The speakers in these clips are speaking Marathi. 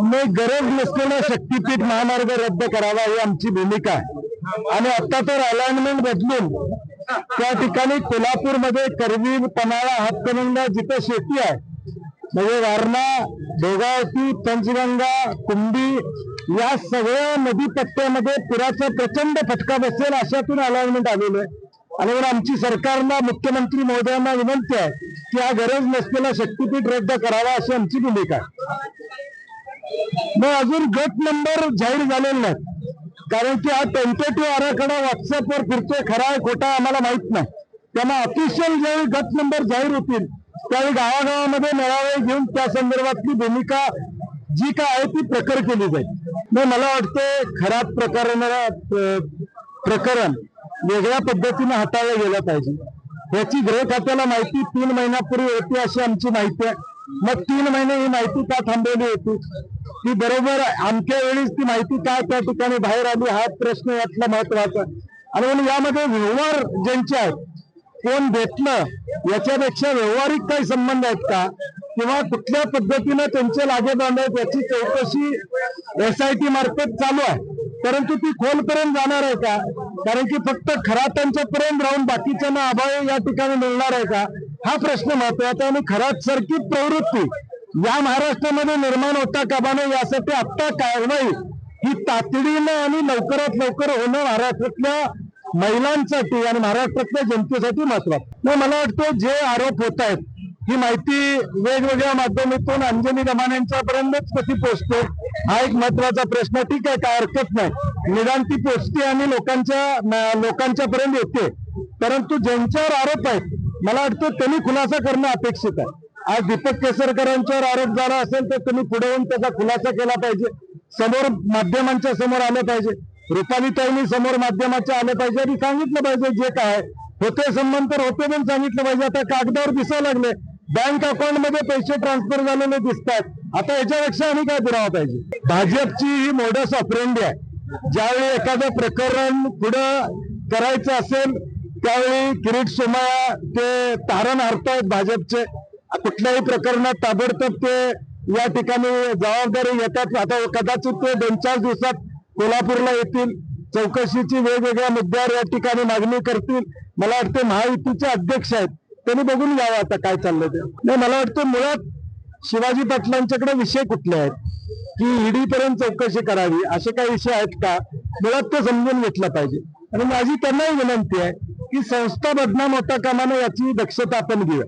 नाही, गरज नसलेला शक्तीपीठ महामार्ग रद्द करावा ही आमची भूमिका आहे। आणि आता तर अलाइनमेंट बदलून त्या ठिकाणी कोल्हापूरमध्ये करवीर, पन्हाळा, हातकणंगले जिथे शेती आहे म्हणजे वारणा, भोगावती, पंचगंगा, कुंभी या सगळ्या नदी पट्ट्यामध्ये पुराचा प्रचंड फटका बसेल अशातून अलाइनमेंट आलेलं आहे। आणि म्हणून आमची सरकारला, मुख्यमंत्री महोदयांना विनंती आहे की हा गरज नसलेला शक्तीपीठ रद्द करावा अशी आमची भूमिका आहे। मग अजून गट नंबर जाहीर झालेला नाही, कारण की हा टेंटेटिव्ह आराखडा व्हॉट्सअपवर फिरतोय, खरा आहे खोटा आम्हाला माहित नाही। त्यामुळे ऑफिशियल ज्यावेळी गट नंबर जाहीर होतील त्यावेळी गावागावामध्ये मेळावे घेऊन त्या संदर्भातली भूमिका जी काय आहे ती प्रखर केली जाईल। मग मला वाटतं खराब प्रकरण वेगळ्या पद्धतीने हाताळलं गेलं पाहिजे। याची गृह खात्याला माहिती 3 महिन्यापूर्वी होती अशी आमची माहिती आहे। मग 3 महिने ही माहिती का थांबवली होती? ती बरोबर आमच्या वेळीच ती माहिती का त्या ठिकाणी बाहेर आली हा प्रश्न यातला महत्वाचा। आणि म्हणून यामध्ये व्यवहार ज्यांचे आहेत, कोण भेटलं याच्यापेक्षा व्यवहारिक काही संबंध आहेत का किंवा कुठल्या पद्धतीने त्यांचे लागेबांध आहेत याची चौकशी SIT मार्फत चालू आहे, परंतु ती खोलपर्यंत जाणार आहे का? कारण की फक्त खरातांच्या पर्यंत राहून बाकीच्यांना अभय या ठिकाणी मिळणार आहे का हा प्रश्न महत्वाचा। आणि खरात सारखी प्रवृत्ती या महाराष्ट्रामध्ये निर्माण होता कामा नये यासाठी आता कारवाई ही तातडीनं आणि लवकरात लवकर होणं महाराष्ट्रातल्या महिलांसाठी आणि महाराष्ट्रातल्या जनतेसाठी महत्वाचं। मला वाटतं जे आरोप होत आहेत ही माहिती वेगवेगळ्या माध्यमातून अंजली दमाण्यांच्या पर्यंतच कशी पोहोचते हा एक महत्वाचा प्रश्न। ठीक आहे, काय हरकत नाही, निदान ती पोहोचते आणि लोकांच्या पर्यंत येते, परंतु ज्यांच्यावर आरोप आहेत मला वाटतं त्यांनी खुलासा करणं अपेक्षित आहे। आज दीपक केसरकरांच्यावर आरोप झाला असेल तर त्यांनी पुढे येऊन त्याचा खुलासा केला पाहिजे, समोर माध्यमांच्या समोर आलं पाहिजे, रुपालीताईंनी समोर माध्यमाच्या आलं पाहिजे आणि सांगितलं पाहिजे जे काय होते संबंध तर होते पण सांगितलं पाहिजे। आता कागदावर दिसायला लागले, बँक अकाउंट मध्ये पैसे ट्रान्सफर झालेले दिसतात, आता याच्यापेक्षा आणि काय पुरावा पाहिजे? भाजपची ही मोडस ऑपरेंडी आहे। ज्यावेळी एखादं प्रकरण पुढं करायचं असेल त्यावेळी किरीट सोमय्या ते तारण हरतायत भाजपचे, कुठल्याही प्रकरणात ताबडतोब ते या ठिकाणी जबाबदारी घेतात। आता कदाचित ते 2-4 दिवसात कोल्हापूरला येतील, चौकशीची वेगवेगळ्या मुद्द्यावर या ठिकाणी मागणी करतील। मला वाटतं महायुतीचे अध्यक्ष आहेत त्यांनी बघून घ्यावं आता काय चाललंय ते। नाही, मला वाटतं मुळात शिवाजी पाटलांच्याकडे विषय कुठले आहेत की ईडी पर्यंत चौकशी करावी असे काही विषय आहेत का, मुळात ते समजून घेतलं पाहिजे। आणि माझी त्यांनाही विनंती आहे की संस्था बदनाम होता कामा नये याची दक्षता आपण घेऊया।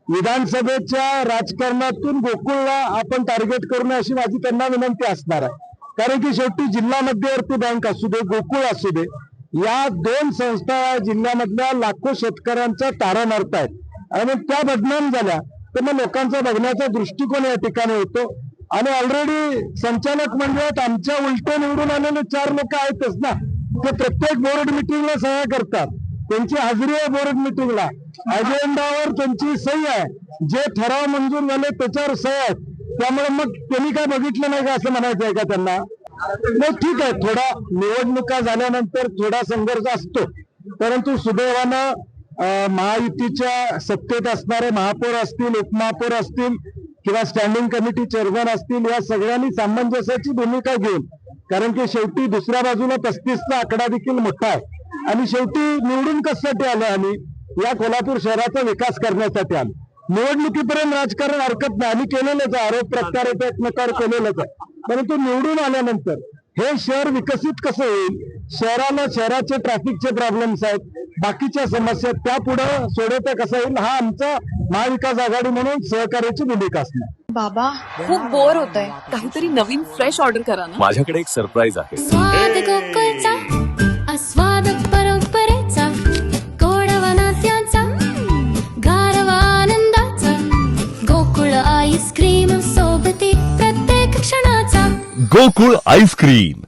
विधानसभेच्या राजकारणातून गोकुळला आपण टार्गेट करू नये अशी माझी त्यांना विनंती असणार आहे, कारण की शेवटी जिल्हा मध्यवर्ती बँक असू दे, गोकुळ असू दे, या 2 संस्था जिल्ह्यामधल्या लाखो शेतकऱ्यांचा तारण हरतायत आणि मग त्या बदनाम झाल्या तर मग लोकांचा बघण्याचा दृष्टिकोन या ठिकाणी होतो। आणि ऑलरेडी संचालक मंडळात आमच्या उलटे निवडून आलेले 4 लोक आहेतच ना, ते प्रत्येक बोर्ड मिटिंगला सह्या करतात, त्यांची हाजरी आहे बोर्ड मिटिंगला, अजेंडावर त्यांची सही आहे, जे ठराव मंजूर झाले त्याच्यावर सही आहेत। त्यामुळे मग त्यांनी काय बघितलं नाही का असं म्हणायचं आहे का त्यांना? नाही, ठीक आहे, थोडा निवडणुका झाल्यानंतर थोडा संघर्ष असतो, परंतु सुदैवानं महायुतीच्या सत्तेत असणारे महापौर असतील, उपमहापौर असतील किंवा स्टँडिंग कमिटी चेअरमन असतील, या सगळ्यांनी सामंजस्याची भूमिका घेऊन, कारण की शेवटी दुसऱ्या बाजूला 35चा आकडा देखील मोठा आहे आणि शेवटी निवडून कशासाठी आलो आम्ही? या कोल्हापूर शहराचा विकास करण्यासाठी आलो। निवडणुकीपर्यंत राजकारण हरकत नाही, आम्ही केलेलंच आहे, आरोप प्रत्यारोप एकमेकावर केलेलंच आहे, परंतु निवडून आल्यानंतर हे शहर विकसित कसं होईल, शहराचे ट्रॅफिकचे प्रॉब्लेम्स आहेत, बाकीच्या समस्या त्या पुढे सोडवता कसं होईल हा आमचा महाविकास आघाडी म्हणून सहकार्याची भूमिका असणार। बाबा खूप बोर होतंय, काहीतरी नवीन फ्रेश ऑर्डर करा ना। माझ्याकडे एक सरप्राईज आहे। स्वाद गोकुळचा, आस्वाद परंपरेचा, गोडवा नात्याचा, गारवा आनंदाचा, गोकुळ आईस्क्रीम सोबती प्रत्येक क्षणाचा। गोकुळ आईस्क्रीम।